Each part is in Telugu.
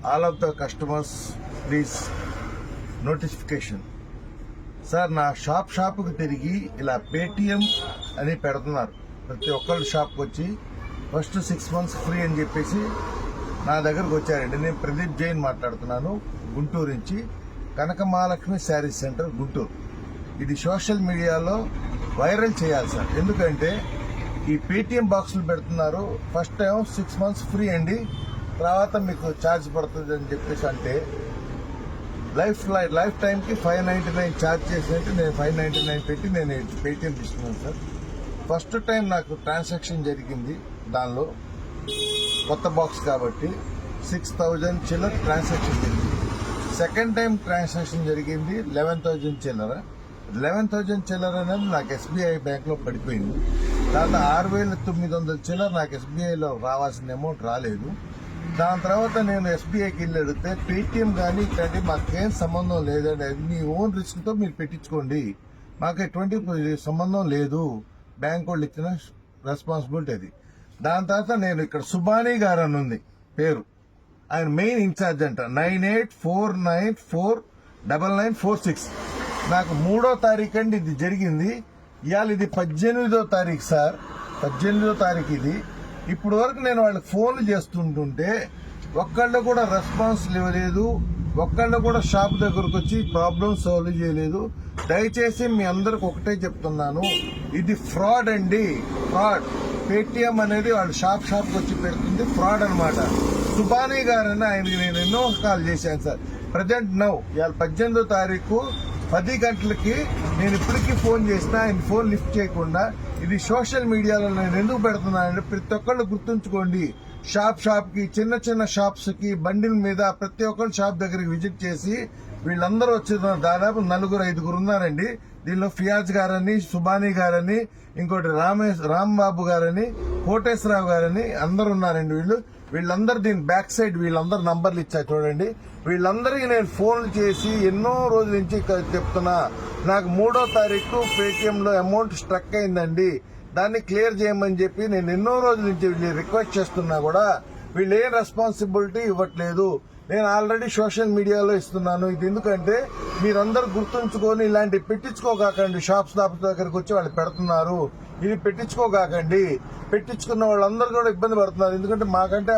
All of the customers please notification. Sir, నా షాప్కి తిరిగి ఇలా పేటిఎం అని పెడుతున్నారు. ప్రతి ఒక్కళ్ళు షాప్కి వచ్చి ఫస్ట్ 6 months ఫ్రీ అని చెప్పేసి నా దగ్గరకు వచ్చారండి. నేను ప్రదీప్ జైన్ మాట్లాడుతున్నాను, గుంటూరు నుంచి. కనక మహాలక్ష్మి శారీస్ సెంటర్, గుంటూరు. ఇది సోషల్ మీడియాలో వైరల్ చేయాలి సార్. ఎందుకంటే ఈ పేటిఎం బాక్సులు పెడుతున్నారు. ఫస్ట్ టైం 6 months ఫ్రీ అండి, తర్వాత మీకు ఛార్జ్ పడుతుంది అని చెప్పేసి అంటే లైఫ్ టైంకి 599 ఛార్జ్ చేసినట్టు నేను 599 పెట్టి నేను పేటిఎం తీసుకున్నాను సార్. ఫస్ట్ టైం నాకు ట్రాన్సాక్షన్ జరిగింది, దానిలో కొత్త బాక్స్ కాబట్టి 6,000 చిల్లర ట్రాన్సాక్షన్ జరిగింది. సెకండ్ టైం ట్రాన్సాక్షన్ జరిగింది 11,000 చిల్లర. 11,000 చిల్లర అనేది నాకు ఎస్బీఐ బ్యాంక్లో పడిపోయింది. దాంట్లో 6,900 చిల్లర నాకు ఎస్బీఐలో రావాల్సిన అమౌంట్ రాలేదు. దాని తర్వాత నేను ఎస్బీఐకి వెళ్ళి అడిగితే పేటిఎం కానీ ఇట్లాంటి మాకేం సంబంధం లేదండి, అది మీ ఓన్ రిస్క్తో మీరు పెట్టించుకోండి, మాకు ఎటువంటి సంబంధం లేదు, బ్యాంక్ వాళ్ళు ఇచ్చిన రెస్పాన్సిబిలిటీ అది. దాని తర్వాత నేను ఇక్కడ సుబానీ గారు అని ఉంది పేరు, ఆయన మెయిన్ ఇన్ఛార్జ్ అంట. 9849499946. నాకు 3వ తారీఖు అండి ఇది జరిగింది. ఇవాళ ఇది 18వ తారీఖు సార్, 18వ తారీఖు ఇది. ఇప్పుడు వరకు నేను వాళ్ళకి ఫోన్లు చేస్తుంటుంటే ఒక్కళ్ళు కూడా రెస్పాన్స్ ఇవ్వలేదు, ఒక్కళ్ళు కూడా షాప్ దగ్గరకు వచ్చి ప్రాబ్లమ్ సాల్వ్ చేయలేదు. దయచేసి మీ అందరికి ఒకటే చెప్తున్నాను, ఇది ఫ్రాడ్ అండి, ఫ్రాడ్. పేటిఎం అనేది వాళ్ళు షాప్కి వచ్చి పెడుతుంది, ఫ్రాడ్ అనమాట. సుబానీ గారని ఆయనకి నేను ఎన్నో కాల్ చేశాను సార్. ప్రజెంట్ నౌ ఇవాళ 18వ తారీఖు 10 గంటలకి నేను ఇప్పటికీ ఫోన్ చేసినా ఆయన ఫోన్ లిఫ్ట్ చేయకుండా. ఇది సోషల్ మీడియాలో నేను ఎందుకు పెడుతున్నానంటే ప్రతి ఒక్కళ్ళు గుర్తుంచుకోండి, షాప్కి చిన్న షాప్స్ కి బండిల మీద ప్రతి ఒక్కళ్ళు షాప్ దగ్గరికి విజిట్ చేసి వీళ్ళందరూ వచ్చిన దాదాపు 4-5 ఉన్నారండి. దీనిలో ఫియాజ్ గారని, సుబానీ గారని, ఇంకోటి రాంబాబు గారని, కోటేశ్వరరావు గారని అందరు ఉన్నారండి. వీళ్ళందరూ దీని బ్యాక్ సైడ్ వీళ్ళందరూ నంబర్లు ఇచ్చా చూడండి. వీళ్ళందరికీ నేను ఫోన్లు చేసి ఎన్నో రోజుల నుంచి చెప్తున్నా, నాకు 3వ తారీఖు పేటిఎంలో అమౌంట్ స్ట్రక్ అయిందండి, దాన్ని క్లియర్ చేయమని చెప్పి నేను ఎన్నో రోజుల నుంచి వీళ్ళు రిక్వెస్ట్ చేస్తున్నా కూడా వీళ్ళు ఏం రెస్పాన్సిబిలిటీ ఇవ్వట్లేదు. నేను ఆల్రెడీ సోషల్ మీడియాలో ఇస్తున్నాను. ఇది ఎందుకంటే మీరందరూ గుర్తుంచుకొని ఇలాంటివి పెట్టించుకోకాకండి. షాప్స్ దగ్గరకు వచ్చి వాళ్ళు పెడుతున్నారు, ఇది పెట్టించుకోకాకండి. పెట్టించుకున్న వాళ్ళందరూ కూడా ఇబ్బంది పడుతున్నారు. ఎందుకంటే మాకంటే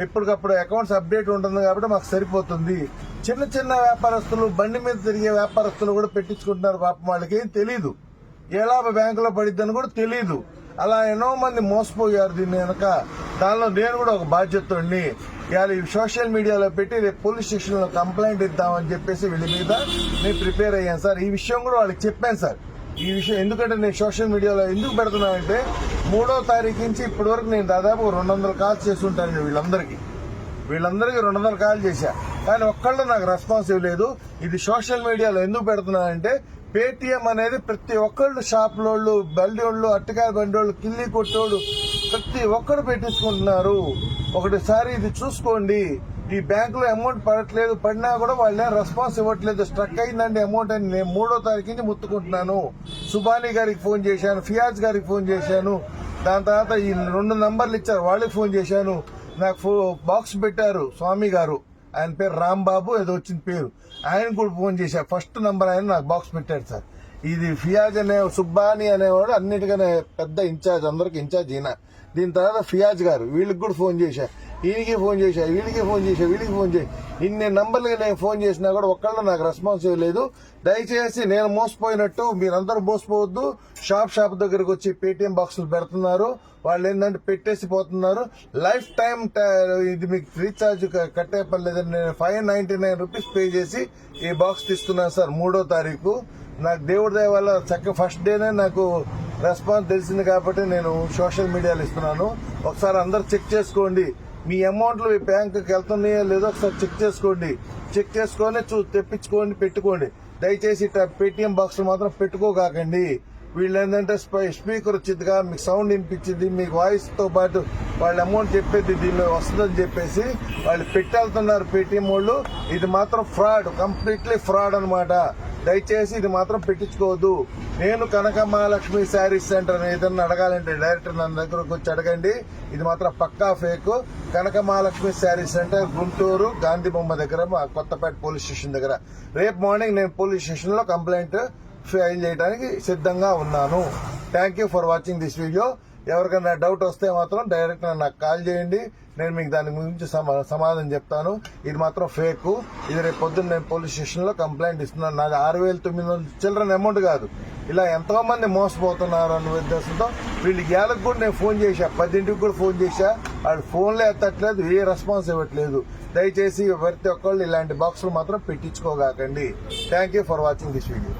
ఎప్పటికప్పుడు అకౌంట్స్ అప్డేట్ ఉంటుంది కాబట్టి మాకు సరిపోతుంది. చిన్న వ్యాపారస్తులు, బండి మీద తిరిగే వ్యాపారస్తులు కూడా పెట్టించుకుంటున్నారు. పాపం వాళ్ళకి ఏం తెలీదు, ఎలా బ్యాంకులో పడిద్దని కూడా తెలీదు. అలా ఎన్నో మంది మోసపోయారు దీన్ని వెనక. దానిలో నేను కూడా ఒక బాధ్యతని ఇవాళ ఈ సోషల్ మీడియాలో పెట్టి రేపు పోలీస్ స్టేషన్ లో కంప్లైంట్ ఇద్దామని చెప్పేసి వీళ్ళ మీద నేను ప్రిపేర్ అయ్యాను సార్. ఈ విషయం కూడా వాళ్ళకి చెప్పాను సార్. ఈ విషయం ఎందుకంటే నేను సోషల్ మీడియాలో ఎందుకు పెడుతున్నానంటే 3వ తారీఖు నుంచి ఇప్పటి వరకు నేను దాదాపు 200 కాల్స్ చేస్తుంటాను వీళ్ళందరికీ 200 కాల్ చేశా, కానీ ఒక్కళ్ళు నాకు రెస్పాన్స్ ఇవ్వలేదు. ఇది సోషల్ మీడియాలో ఎందుకు పెడుతున్నానంటే పేటిఎం అనేది ప్రతి ఒక్కళ్ళు షాప్లోళ్ళు, బండిోళ్ళు, అట్టకాయ బండిోళ్ళు, కిల్లి కొట్టోళ్ళు ప్రతి ఒక్కరు పెట్టించుకుంటున్నారు. ఒకటిసారి ఇది చూసుకోండి. ఈ బ్యాంకులో అమౌంట్ పడట్లేదు, పడినా కూడా వాళ్ళే రెస్పాన్స్ ఇవ్వట్లేదు. స్ట్రక్ అయిందండి అమౌంట్ అని నేను 3వ తారీఖు నుంచి ముత్తుకుంటున్నాను. సుబానీ గారికి ఫోన్ చేశాను, ఫియాజ్ గారికి ఫోన్ చేశాను. దాని తర్వాత ఈ 2 నంబర్లు ఇచ్చారు, వాళ్ళకి ఫోన్ చేశాను. నాకు బాక్స్ పెట్టారు స్వామి గారు, ఆయన పేరు రాంబాబు ఏదో వచ్చిన పేరు, ఆయన కూడా ఫోన్ చేశారు. ఫస్ట్ నంబర్ ఆయన నాకు బాక్స్ పెట్టాడు సార్. ఇది ఫియాజ్ అనే సుబ్బానీ అనేవాడు అన్నిటికనే పెద్ద ఇన్ఛార్జ్, అందరికి ఇన్ఛార్జ్ ఈయన. దీని తర్వాత ఫియాజ్ గారు, వీళ్ళకి కూడా ఫోన్ చేశా, ఈయనకి ఫోన్ చేశా, వీళ్ళకి ఫోన్ చేసి ఇన్ని నంబర్లకి నేను ఫోన్ చేసినా కూడా ఒక్కళ్ళు నాకు రెస్పాన్స్ ఇవ్వలేదు. దయచేసి నేను మోసపోయినట్టు మీరందరూ మోసపోవద్దు. షాప్ దగ్గరకు వచ్చి పేటిఎం బాక్సులు పెడుతున్నారు, వాళ్ళు ఏంటంటే పెట్టేసి పోతున్నారు. లైఫ్ టైం ఇది మీకు రీఛార్జ్ కట్టే పని లేదని నేను 599 రూపీస్ పే చేసి ఈ బాక్స్ తీసుకున్నాను సార్. 3వ తారీఖు నాకు దేవుడి దయ వల్ల ఫస్ట్ డేనే నాకు రెస్పాన్స్ తెలిసింది కాబట్టి నేను సోషల్ మీడియాలో ఇస్తున్నాను. ఒకసారి అందరు చెక్ చేసుకోండి, మీ అమౌంట్లు మీ బ్యాంకుకి వెళ్తున్నాయో లేదో ఒకసారి చెక్ చేసుకోండి. చెక్ చేసుకొని తెప్పించుకోండి, పెట్టుకోండి. దయచేసి పేటిఎం బాక్స్ మాత్రం పెట్టుకోకాకండి. వీళ్ళు ఏంటంటే స్పీకర్ వచ్చిందిగా మీకు సౌండ్ వినిపించింది, మీకు వాయిస్ తో పాటు వాళ్ళ అమౌంట్ చెప్పేది దీనిలో వస్తుందని చెప్పేసి వాళ్ళు పెట్టేళ్తున్నారు పేటిఎం వాళ్ళు. ఇది మాత్రం ఫ్రాడ్, కంప్లీట్లీ ఫ్రాడ్ అనమాట. దయచేసి ఇది మాత్రం పెట్టించుకోవద్దు. నేను కనక మహాలక్ష్మి శారీస్ సెంటర్ ఏదన్నా అడగాలంటే డైరెక్ట్ నా దగ్గరకు వచ్చి అడగండి. ఇది మాత్రం పక్కా ఫేక్. కనక మహాలక్ష్మి శారీ సెంటర్, గుంటూరు, గాంధీ బొమ్మ దగ్గర, మా కొత్తపేట పోలీస్ స్టేషన్ దగ్గర. రేపు మార్నింగ్ నేను పోలీస్ స్టేషన్ లో కంప్లైంట్ ఫైల్ చేయడానికి సిద్ధంగా ఉన్నాను. Thank you for watching this video. ఎవరికైనా డౌట్ వస్తే మాత్రం డైరెక్ట్ నాకు కాల్ చేయండి, నేను మీకు దాని గురించి సమాధానం చెప్తాను. ఇది మాత్రం ఫేక్. ఇది రేపు పొద్దున్న నేను పోలీస్ స్టేషన్ లో కంప్లైంట్ ఇస్తున్నాను. నాది 6,900 చిల్డ్రన్ అమౌంట్ కాదు. ఇలా ఎంతో మంది మోసపోతున్నారు అన్న ఉద్దేశంతో వీళ్ళకి ఏళ్ళకి కూడా నేను ఫోన్ చేశా, 10ంటికి కూడా ఫోన్ చేశా. వాళ్ళు ఫోన్లే ఎత్తట్లేదు, ఏ రెస్పాన్స్ ఇవ్వట్లేదు. దయచేసి ప్రతి ఒక్కళ్ళు ఇలాంటి బాక్సులు మాత్రం పెట్టించుకోగాకండి. Thank you for watching this video.